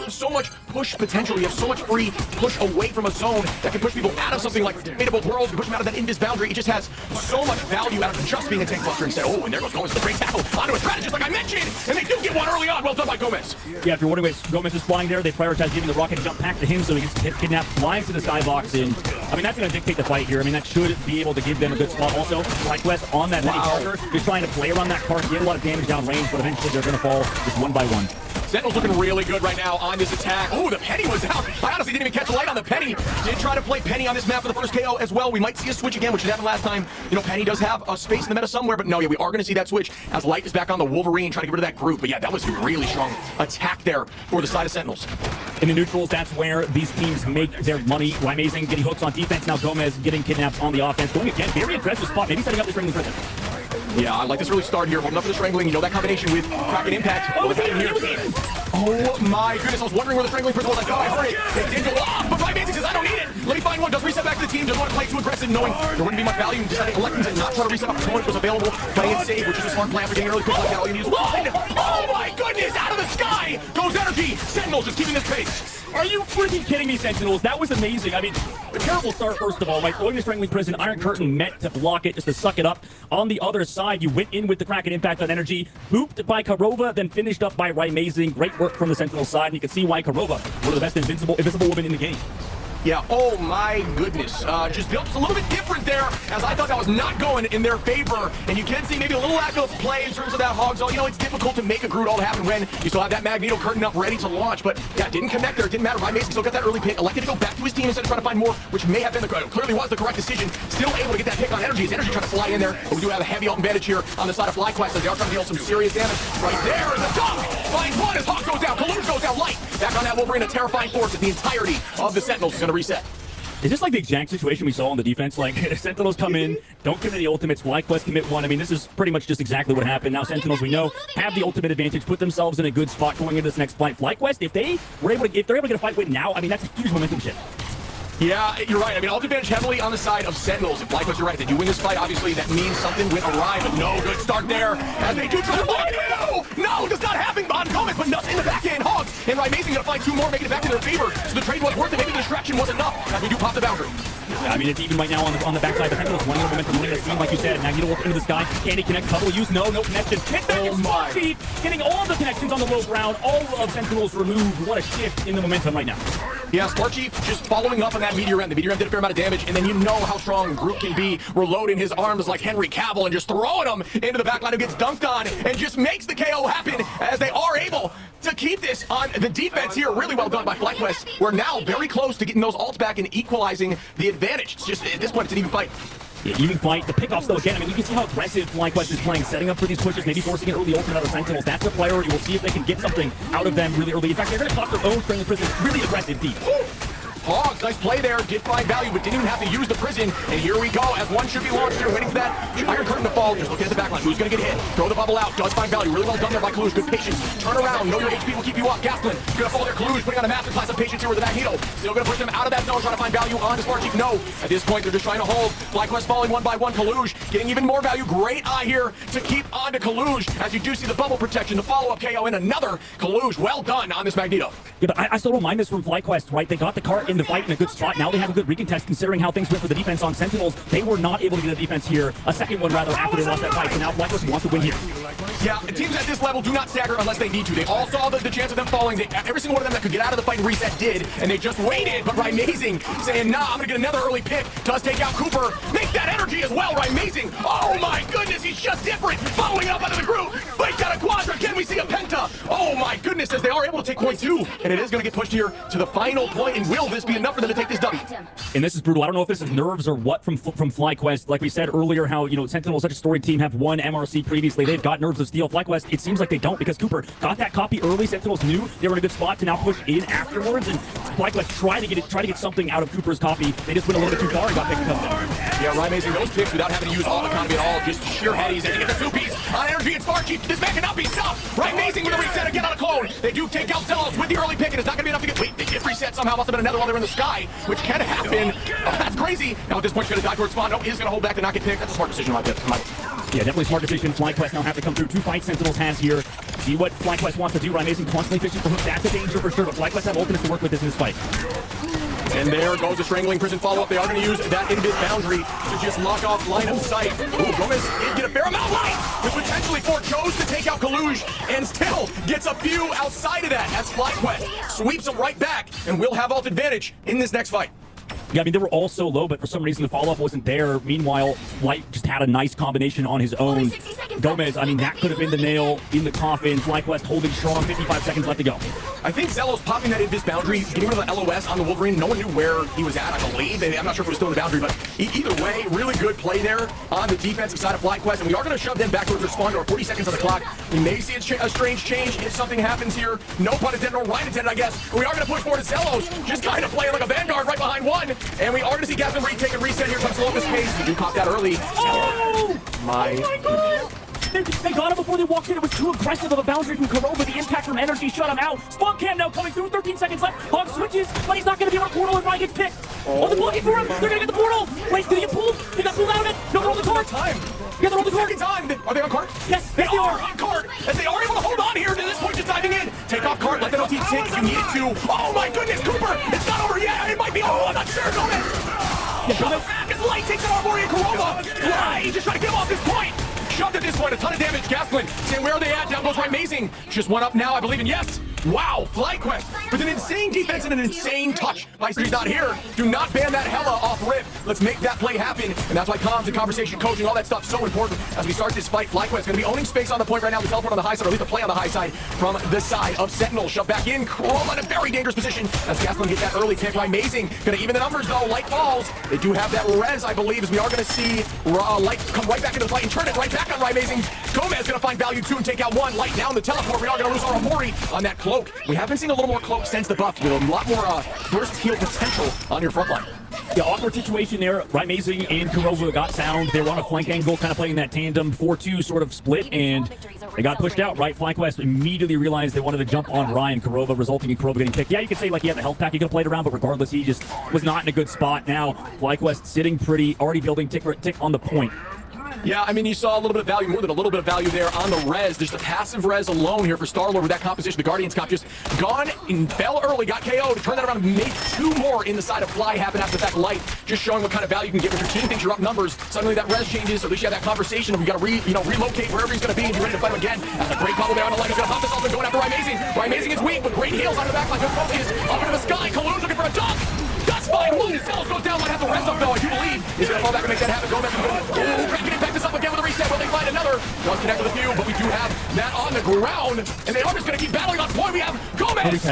Speaker 2: So much push potential. You have so much free push away from a zone that can push people out of something like Fateable Worlds, push them out of that invis boundary. It just has so much value out of just being a tank cluster instead. Oh, and there goes Gomez with a great tackle onto a strategist like I mentioned, and they do get one early on. Well done by Gomez.
Speaker 1: Yeah, if you're wondering why Gomez is flying there, they prioritize giving the rocket jump pack to him so he gets hit, kidnapped, flies to the skybox, and I mean, that's going to dictate the fight here. I mean, that should be able to give them a good spot. Also, FlyQuest on that mini charger, just trying to play around that cart, get a lot of damage down range, but eventually they're going to fall just one by one.
Speaker 2: Sentinel's looking really good right now on this attack. Oh, the Penny was out. I honestly didn't even catch a light on the Penny. Did try to play Penny on this map for the first KO as well. We might see a switch again, which happened last time. You know, Penny does have a space in the meta somewhere, but no, yeah, we are going to see that switch as Light is back on the Wolverine, trying to get rid of that group. But yeah, that was a really strong attack there for the side of Sentinels.
Speaker 1: In the neutrals, that's where these teams make their money. Amazing, getting hooks on defense. Now Gomez getting kidnaps on the offense. Going again, very aggressive spot, maybe setting up this ring in prison.
Speaker 2: Yeah, I like this early start here. Holding up for the strangling. You know that combination with Kraken Impact.
Speaker 1: Oh, it was
Speaker 2: Oh my goodness, I was wondering where the strangling prison was. I thought I heard it. It did go off, but my Amazing says I don't need it. Let me find one. Does reset back to the team. Doesn't want to play too aggressive, knowing there wouldn't be much value in deciding electing to not try to reset up until it was available. Playing it safe, which is a smart plan for getting early pick like that. All you need is one. Oh my goodness, out of the sky goes Energy. Sentinel just keeping this pace.
Speaker 1: Are you freaking kidding me, Sentinels? That was amazing. I mean, a terrible start, first of all. Right, going to strangling prison, Iron Curtain met to block it, just to suck it up. On the other side, you went in with the Kraken Impact on Energy, booped by Kurova, then finished up by Amazing. Great work from the Sentinel side, and you can see why Kurova, one of the best invisible women in the game.
Speaker 2: Yeah, oh my goodness. Just built a little bit different there, as I thought that was not going in their favor. And you can see maybe a little lack of play in terms of that hog zone. You know, it's difficult to make a Groot all happen when you still have that Magneto curtain up ready to launch. But yeah, didn't connect there. It didn't matter. Mason still got that early pick. Elected to go back to his team instead of trying to find more, which may have been clearly was the correct decision. Still able to get that pick on Energy. As Energy trying to fly in there. But we do have a heavy ult advantage here on the side of FlyQuest, as they are trying to deal some serious damage. Right there is a dunk. Finds one as Hawk goes down. Kaluge goes down. Light back on that Wolverine. A terrifying force as the entirety of the Sentinels is going to reset.
Speaker 1: Is this like the exact situation we saw on the defense? Like, Sentinels come in, don't commit the ultimates, FlyQuest commit one. I mean, this is pretty much just exactly what happened. Now, Sentinels, we know, have the ultimate advantage, put themselves in a good spot going into this next fight. FlyQuest, if they're able to get a fight win now, I mean, that's a huge momentum shift.
Speaker 2: Yeah, you're right. I mean, ult advantage heavily on the side of Sentinels. If FlyQuest, you're right, if they do win this fight, obviously that means something with Arrive, but no good start there. As they do try to fight. No, does not happen on Gomez, but nuts in the backhand. Hogs and Amazing gonna find two more, making it back in their favor. So the trade was worth it. Maybe the distraction was enough as we do pop the boundary.
Speaker 1: I mean, it's even right now on the backside. The Sentinels winning the momentum, winning the scene, like you said. Magneto will into the sky. Can he connect? Couple use? No connection. Hit back and Spark Chief, getting all the connections on the low ground. All of Sentinels removed. What a shift in the momentum right now.
Speaker 2: Yeah, Spark Chief just following up on that Meteor Ram. The Meteor Ram did a fair amount of damage, and then you know how strong Groot can be, reloading his arms like Henry Cavill and just throwing them into the backline, who gets dunked on and just makes the KO happen, as they are able to keep this on the defense here. Really well done by FlyQuest. We're now very close to getting those ults back and equalizing the advantage. It's just, at this point, it's an even fight.
Speaker 1: Yeah, even fight. The pickoffs, though, again, I mean, you can see how aggressive FlyQuest is playing, setting up for these pushes, maybe forcing an early open out of Sentinels. That's the priority. We'll see if they can get something out of them really early. In fact, they're going to cost their own strangling prison. Really aggressive deep.
Speaker 2: Hogs, nice play there. Did find value, but didn't even have to use the prison. And here we go, as one should be launched here, waiting for that iron curtain to fall. Just looking at the backline. Who's going to get hit? Throw the bubble out. Does find value. Really well done there by Kalush. Good patience. Turn around. Know your HP will keep you up. Gasplin going to fall there. Kalush putting on a massive class of patience here with the Magneto. Still going to push them out of that zone, trying to find value on the Smart Chief. No. At this point, they're just trying to hold. FlyQuest falling one by one. Kalush getting even more value. Great eye here to keep on to Kalush, as you do see the bubble protection. The follow-up KO in another Kalush. Well done on this Magneto.
Speaker 1: Yeah, but I still don't mind this from FlyQuest, right? They got the cart in the fight in a good spot. Now they have a good recontest considering how things went for the defense on Sentinels. They were not able to get a defense here. A second one, rather, after they lost that fight. So now FlyQuest wants to win here.
Speaker 2: Yeah, teams at this level do not stagger unless they need to. They all saw the chance of them falling. Every single one of them that could get out of the fight and reset did, and they just waited. But Amazing saying, nah, I'm going to get another early pick. Does take out Cooper. Make that energy as well, Amazing. Oh my goodness, he's just different. Following up out of the group. Faked out a Quadra. Can we see a Penta? Oh my goodness, as they are able to take point 2. And it is going to get pushed here to the final point. And will this be enough for them to take this W?
Speaker 1: And this is brutal. I don't know if this is nerves or what from FlyQuest. Like we said earlier, how, you know, Sentinels, such a storied team, have won MRC previously. They've got nerves of steel. FlyQuest, it seems like they don't, because Cooper got that copy early. Sentinels knew they were in a good spot to now push in afterwards, and FlyQuest try to get something out of Cooper's copy. They just went a little bit too far and got picked up.
Speaker 2: Yeah, Amazing those picks without having to use all economy at all. Just sheer headies. And to get the 2-piece on energy and Smart Chief. This man cannot be stopped. Amazing with a reset again on a clone. They do take out Zelos with the early pick, and it's not going to be enough to get. Wait, they did reset somehow. Must have been another while they're in the sky, which can happen. That's crazy. Now at this point, she's going to die towards spawn. No, is going to hold back to not get picked. That's a smart decision,
Speaker 1: Yeah, definitely smart decision. FlyQuest now have to come through. 2 fights Sentinels has here. See what FlyQuest wants to do. Amazing constantly fishing for hooks. That's a danger for sure, but FlyQuest have ultimates to work with this in this fight.
Speaker 2: And there goes the strangling prison follow-up. They are going to use that invis boundary to just lock off line of sight. Ooh, Gomez did get a fair amount of light, but potentially chose to take out Kalush and still gets a few outside of that as FlyQuest sweeps him right back and will have ult advantage in this next fight.
Speaker 1: Yeah, I mean, they were all so low, but for some reason the follow-up wasn't there. Meanwhile, Light just had a nice combination on his own. Gomez, I mean, that could have been the nail in the coffin. FlyQuest holding strong, 55 seconds left to go.
Speaker 2: I think Zelos popping that invis boundary, getting rid of the LOS on the Wolverine. No one knew where he was at, I believe. I'm not sure if it was still in the boundary, but either way, really good play there on the defensive side of FlyQuest. And we are going to shove them back towards their spawn door. 40 seconds on the clock. We may see a strange change if something happens here. No pun intended, or right intended, I guess. We are going to push forward to Zelos, just kind of playing like a Vanguard right behind one. And we are going to see Gaston retake and reset. Here comes Locust Pace. We do pop that early.
Speaker 1: Oh!
Speaker 2: My
Speaker 1: God! They got him before they walked in. It was too aggressive of a boundary from Kurova. The impact from energy shut him out. Spawn cam now coming through. 13 seconds left. Hog switches, but he's not going to be able to portal if Ryan gets picked. Oh, they're blocking for him. They're going to get the portal. Wait, did he get pulled? They got pulled out of it. No, they're on the cart. Yeah, they're on the cart.
Speaker 2: Are they on cart?
Speaker 1: Yes,
Speaker 2: they are on cart. As they are able to hold on here to this point, just diving in. Take off cart. Let the OT take if you need it to. Oh my goodness, Cooper. It's not over yet. It might be. Oh, I'm not sure. Gomez. Shove it back as Light takes it on Armory and Kurova. Fly, just trying to get him off this point. Shoved at this point, a ton of damage. Gasplin saying, where are they at? Down goes Amazing. Just one up now, I believe, and yes. Wow, FlyQuest with an insane defense and an insane touch. Meister's not here. Do not ban that Hella off rip. Let's make that play happen. And that's why comms and conversation, coaching, all that stuff so important as we start this fight. FlyQuest going to be owning space on the point right now. The teleport on the high side, or at least the play on the high side from the side of Sentinel. Shove back in. Chroma in a very dangerous position as Gasplin gets that early pick. Amazing. Going to even the numbers though. Light falls. They do have that res, I believe, as we are going to see Light come right back into the fight and turn it right back on Amazing. Gomez going to find value too and take out one. Light down the teleport. We are going to lose our Amori on that cloak. We haven't seen a little more cloak since the buff, with a lot more burst heal potential on your front line.
Speaker 1: Yeah, awkward situation there. Amazing and Kurova got sound. They were on a flank angle, kind of playing that tandem 4-2 sort of split, and they got pushed out, right? FlyQuest immediately realized they wanted to jump on Ryan Kurova, resulting in Kurova getting picked. Yeah, you could say like he had the health pack he could have played around, but regardless, he just was not in a good spot. Now, FlyQuest sitting pretty, already building tick on the point.
Speaker 2: Yeah, I mean, you saw a little bit of value, more than a little bit of value there on the res. There's the passive res alone here for Star-Lord with that composition. The Guardians cop just gone and fell early, got KO'd, to turn that around and make 2 more in the side of Fly happen after the fact. Light, just showing what kind of value you can get when your team thinks you're up numbers. Suddenly that res changes, or at least you have that conversation of you got to relocate wherever he's going to be and be ready to fight him again. That's a great bubble there on the line. He's going to pop this off and going after Amazing. Amazing is weak, but great heals on the back line. Good focus up into the sky. Kalu's looking for a dunk. That's fine. One Zelos goes down. Might have the rest of them, though. I do believe he's going to fall back and make that happen. Gomez is going to back this up again with a reset. Will they find another? Does connect with a few, but we do have that on the ground, and they are just going to keep battling on point. We have Gomez.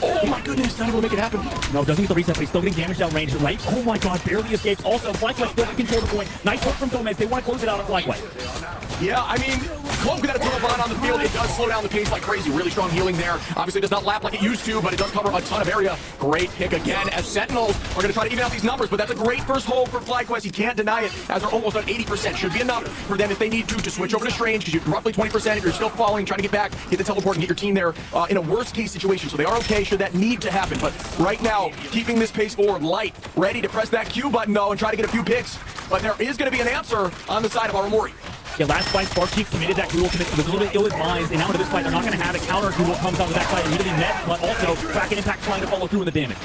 Speaker 2: Oh my goodness, not able to make it happen.
Speaker 1: No, doesn't get the reset, but he's still getting damage down range, right? Oh my god, barely escapes. Also, FlyQuest still in control of the point. Nice work from Gomez. They want to close it out on FlyQuest.
Speaker 2: Yeah, I mean, Cloak with that Eternal Bond on the field. It does slow down the pace like crazy. Really strong healing there. Obviously, it does not lap like it used to, but it does cover a ton of area. Great pick again as Sentinels are going to try to even out these numbers, but that's a great first hold for FlyQuest. You can't deny it, as they're almost at 80%. Should be enough for them if they need to switch over to Strange, because you're roughly 20%. If you're still falling, trying to get back, get the teleport and get your team there in a worst case situation. So they are okay should that need to happen. But right now, keeping this pace forward, Light ready to press that Q button though and try to get a few picks. But there is going to be an answer on the side of Aramori.
Speaker 1: Yeah, last fight, Sparkchief committed that Gruul commit, was a little bit ill-advised, and now into this fight, they're not going to have a counter. Gruul comes out the backside immediately met, but also Kraken Impact trying to follow through in the damage.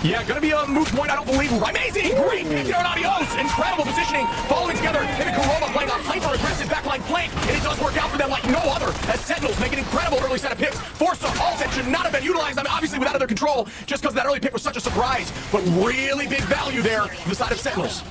Speaker 2: Yeah, gonna be a moot point, I don't believe. Amazing! Great pick there on Adios! Incredible positioning, following together. Him and Kurova playing a hyper-aggressive backline flank, and it does work out for them like no other, as Sentinels make an incredible early set of picks. Force of ult that should not have been utilized, I mean, obviously without their control, just because that early pick was such a surprise, but really big value there on the side of Sentinels.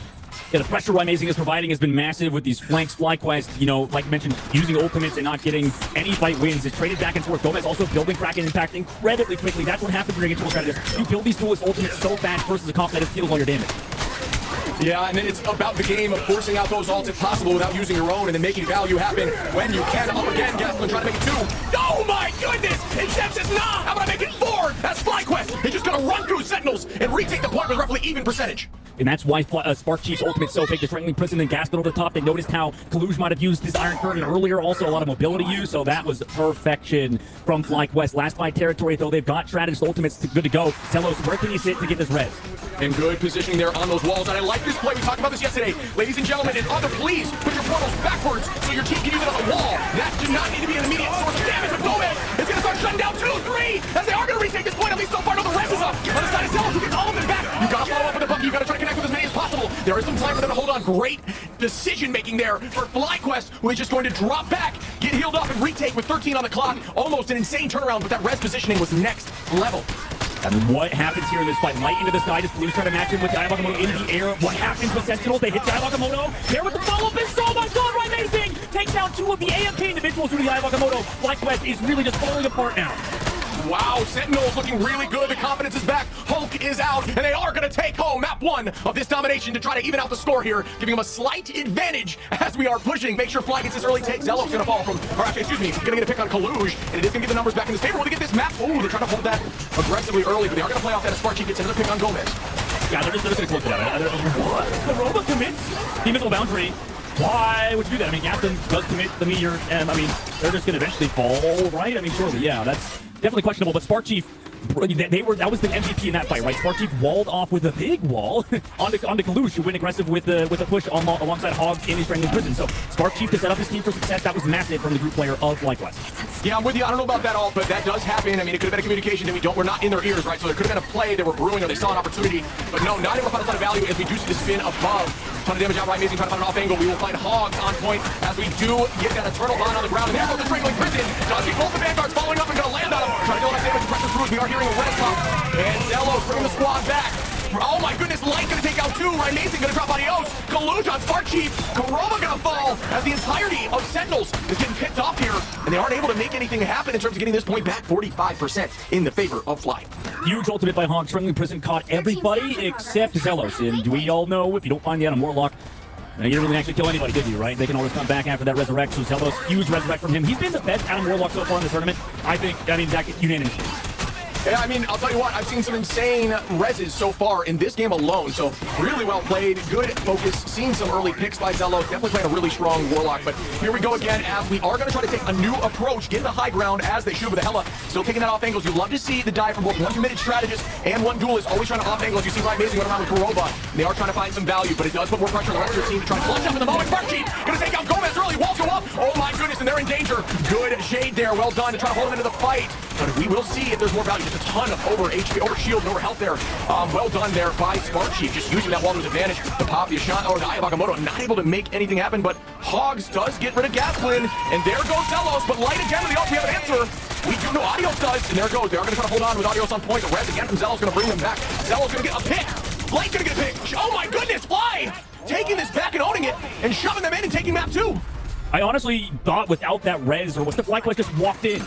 Speaker 1: Yeah, the pressure Amazing is providing has been massive with these flanks. FlyQuest, you know, like mentioned, using ultimates and not getting any fight wins. It's traded back and forth. Gomez also building Kraken Impact incredibly quickly. That's what happens when you're against dual strategists. You build these duelist ultimates so fast versus a comp that it steals all your damage.
Speaker 2: Yeah, and then it's about the game of forcing out those ults if possible without using your own and then making value happen when you can. Up again, Gastelum trying to make it 2. Oh my goodness! Incept says, nah! How about I make it 4? That's FlyQuest! They're just gonna run through Sentinels and retake the point with roughly even percentage.
Speaker 1: And that's why Sparkchief's ultimate so big. The Strangling Prison and Gaspin over the top. They noticed how Kaluj might have used his Iron Curtain earlier. Also, a lot of mobility use, so that was perfection from FlyQuest. Last fight territory, though, they've got strategist ultimates good to go. Telos, where can you sit to get this res?
Speaker 2: And good positioning there on those walls. And I like this play. We talked about this yesterday. Ladies and gentlemen, and other, please put your portals backwards so your team can use it on the wall. That does not need to be an immediate source of damage. But Gomez is going to start shutting down 2, 3, as they are going to retake this point. At least so far, no, the res is up. On the side of Zealous, who gets all of them back. You got to follow up with the Bucky. You got to try to connect with as many as possible. There is some time for them to hold on. Great decision-making there for FlyQuest, who is just going to drop back, get healed up, and retake with 13 on the clock. Almost an insane turnaround, but that res positioning was next level.
Speaker 1: And what happens here in this fight? Light into the sky, just Blue trying to match him with Dialogamoto in the air. What happens with Sentinels? They hit Dialogamoto. There with the follow-up, and so much gone, Amazing! Takes down 2 of the AMP individuals through the Dialogamoto. FlyQuest is really just falling apart now.
Speaker 2: Wow, Sentinels looking really good. The confidence is back. Hulk is out, and they are going to take home map 1 of this domination to try to even out the score here, giving them a slight advantage as we are pushing. Make sure Fly gets this early take. Zealous going to fall from, or actually, excuse me, going to get a pick on Kaluj, and it is going to get the numbers back in his favor. Will they get this map? Oh, they're trying to hold that aggressively early, but they are going to play off that as Sparkchief gets another pick on Gomez.
Speaker 1: Yeah, they're just going to close it out. What? The Robo commits? Team missile boundary. Why would you do that? I mean, Gaston does commit the meteor, and I mean, they're just going to eventually fall, right? I mean, surely, yeah, that's definitely questionable, but Sparkchief, that was the MVP in that fight, right? Sparkchief walled off with a big wall onto Kalush, who went aggressive with the push alongside Hogs in his Strangling Prison. So Sparkchief to set up his team for success, that was massive from the group player of FlyQuest.
Speaker 2: Yeah, I'm with you. I don't know about that all, but that does happen. I mean, it could have been a communication that we're not in their ears, right? So there could have been a play they were brewing or they saw an opportunity, but no, not able to find a ton of value as we do see the spin above. Ton of damage out by Amazing, trying to find an off angle. We will find Hogs on point as we do get that Eternal Bond on the ground. And there goes the Strangling Prison. Does he both the Vanguards following up and going to land on him? Trying to deal that damage and pressure through as we are hearing a res pop. And Zelos bringing the squad back. Oh my goodness, Light gonna take out 2. Amazing gonna drop Adios. Kaluj on Sparkchief. Kurova gonna fall as the entirety of Sentinels is getting picked off here. And they aren't able to make anything happen in terms of getting this point back 45% in the favor of Fly.
Speaker 1: Huge ultimate by Hog. Strangling Prison caught everybody except Zelos. And we all know if you don't find the Adam Warlock, you didn't really actually kill anybody, did you, right? They can always come back after that resurrect. So Zelos, huge resurrect from him. He's been the best Adam Warlock so far in the tournament. I think, Zach, unanimously.
Speaker 2: Yeah, I mean, I'll tell you what, I've seen some insane reses so far in this game alone, so really well played, good focus, seen some early picks by Zelos, definitely playing a really strong Warlock, but here we go again as we are going to try to take a new approach, get the high ground as they should with the Hela, still taking that off angles. You love to see the dive from both one committed strategist and one duelist, always trying to off angles. You see Ryan Amazing going around with Kurova, and they are trying to find some value, but it does put more pressure on the rest of your team to try to clutch up in the moment. Sparkchief going to take out Gomez early, walls go up, oh my goodness, and they're in danger. Good shade there, well done to try to hold them into the fight, but we will see if there's more value. Just a ton of over HP, over shield, and over health there. Well done there by Sparkchief, just using that wall to his advantage to pop the shot. Oh, Dialogamoto not able to make anything happen, but Hogs does get rid of Gasplin, and there goes Zelos, but Light again with the ult, we have an answer. We do know Adios does, and there it goes. They are going to try to hold on with Adios on point. The res again from Zelos going to bring them back. Zelos going to get a pick. Light's going to get a pick. Oh my goodness, Fly! Taking this back and owning it, and shoving them in and taking map 2.
Speaker 1: I honestly thought without that res, or was the FlyQuest just walked in?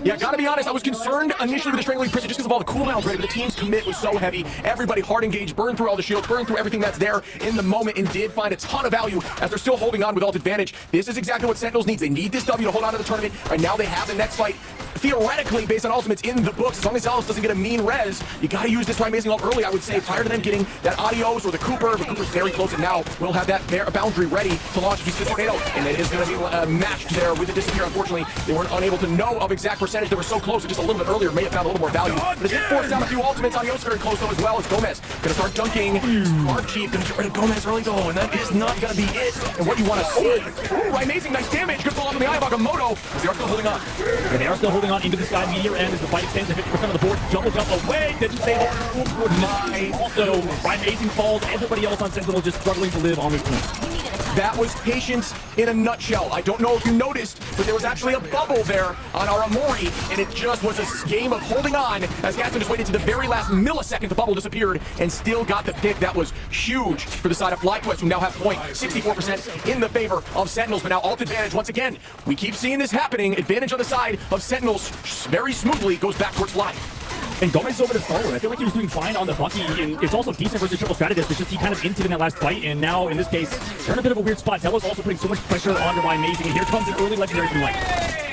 Speaker 2: Yeah, gotta be honest, I was concerned initially with the Strangling Prison just because of all the cooldowns ready, but the team's commit was so heavy. Everybody hard engaged, burned through all the shields, burned through everything that's there in the moment, and did find a ton of value as they're still holding on with ult advantage. This is exactly what Sentinels needs. They need this W to hold on to the tournament. Right now they have the next fight. Theoretically, based on ultimates in the books, as long as Zealous doesn't get a mean res, you gotta use this amazing ult early, I would say, prior to them getting that Adios or the Cooper. The Cooper's very close, and now we'll have that boundary ready to launch the tornado, and it is gonna be matched there with the disappear. Unfortunately, they weren't unable to know of exact percentage. They were so close, just a little bit earlier, may have found a little more value. But it did force down a few ultimates. Adios very close though as well as Gomez gonna start dunking. Smart Chief gonna get rid of Gomez early though, and that is not gonna be it. And what you want to see. Ooh, amazing, nice damage. Good pull off on the eye of Agamotto, as they are still holding on.
Speaker 1: Yeah, they are still holding on into the sky meteor end as the fight extends to 50% of the board. Double jump away. Didn't say that. Also, amazing falls. Everybody else on Sentinel just struggling to live on this team.
Speaker 2: That was patience in a nutshell. I don't know if you noticed, but there was actually a bubble there on our Amori, and it just was a game of holding on as Gaston just waited to the very last millisecond. The bubble disappeared and still got the pick. That was huge for the side of FlyQuest, who now have point 64% in the favor of Sentinels, but now ult advantage once again. We keep seeing this happening. Advantage on the side of Sentinels very smoothly goes back towards Fly.
Speaker 1: And Gomez over to Starlord. I feel like he was doing fine on the Bucky, and it's also decent versus triple strategist. It's just he kind of inted in that last fight, and now in this case, they're in a bit of a weird spot. Zealous also putting so much pressure on Divine Amazing, and here comes an early legendary from Light.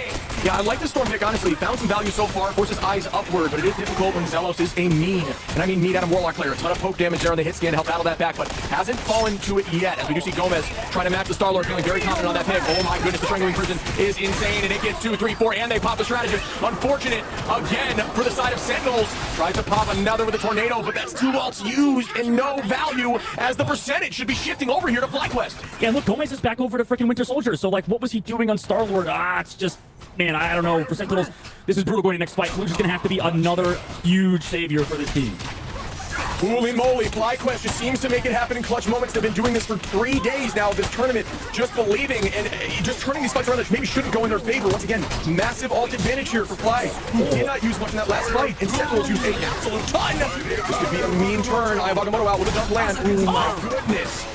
Speaker 2: Yeah, I like the Storm pick, honestly. Found some value so far, forces eyes upward, but it is difficult when Zealous is a mean, and I mean mean Adam Warlock player. A ton of poke damage there on the hit scan to help battle that back, but hasn't fallen to it yet, as we do see Gomez trying to match the Starlord, feeling very confident on that pick. Oh my goodness, the Strangling Prison is insane, and it gets 2, 3, 4, and they pop the strategist. Unfortunate, again, for the side of Sentinels. Tries to pop another with a tornado, but that's 2 ults used and no value, as the percentage should be shifting over here to FlyQuest.
Speaker 1: Yeah, look, Gomez is back over to freaking Winter Soldier, so like, what was he doing on Starlord? It's just... Man, I don't know. For Sentinels, this is brutal going to next fight. Luge is going to have to be another huge savior for this team.
Speaker 2: Holy moly, FlyQuest just seems to make it happen in clutch moments. They've been doing this for 3 days now of this tournament, just believing and just turning these fights around that maybe shouldn't go in their favor. Once again, massive ult advantage here for Fly, who did not use much in that last fight, and Sentinels used an absolute ton. This could be a mean turn. I have Agamotto out with a dump land. Oh my goodness.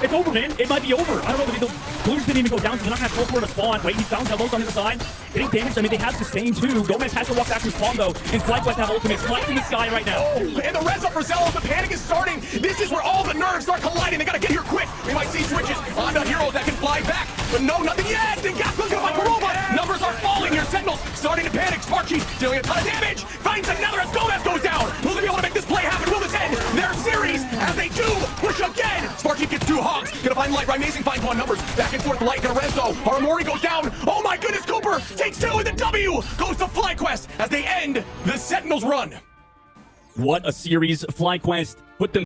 Speaker 1: It's over, man. It might be over. I don't know. The Blues didn't even go down, so they're not going to have full for a spawn. Wait, he found Zealous on the other side. Getting damaged. I mean, they have sustain too. Gomez has to walk back to spawn, though. And FlyQuest have ultimates. Flights in the sky right now.
Speaker 2: Oh, and the res up for Zealous. The panic is starting. This is where all the nerves start colliding. They got to get here quick. We might see switches on the heroes that can fly back. But no, nothing yet. And Gaston's going to find Kurova. Numbers are falling here. Sentinels starting to panic. Smart Chief dealing a ton of damage. Finds another as Gomez goes down. Will they be able to make this play happen? Will this end their series? As they do, push again. Smart Chief gets 2 hogs. Gonna find Light. Amazing finds 1 numbers. Back and forth. Light gonna res though. Aramori goes down. Oh my goodness, Cooper takes 2 with the W. Goes to FlyQuest as they end the Sentinels run.
Speaker 1: What a series. FlyQuest put them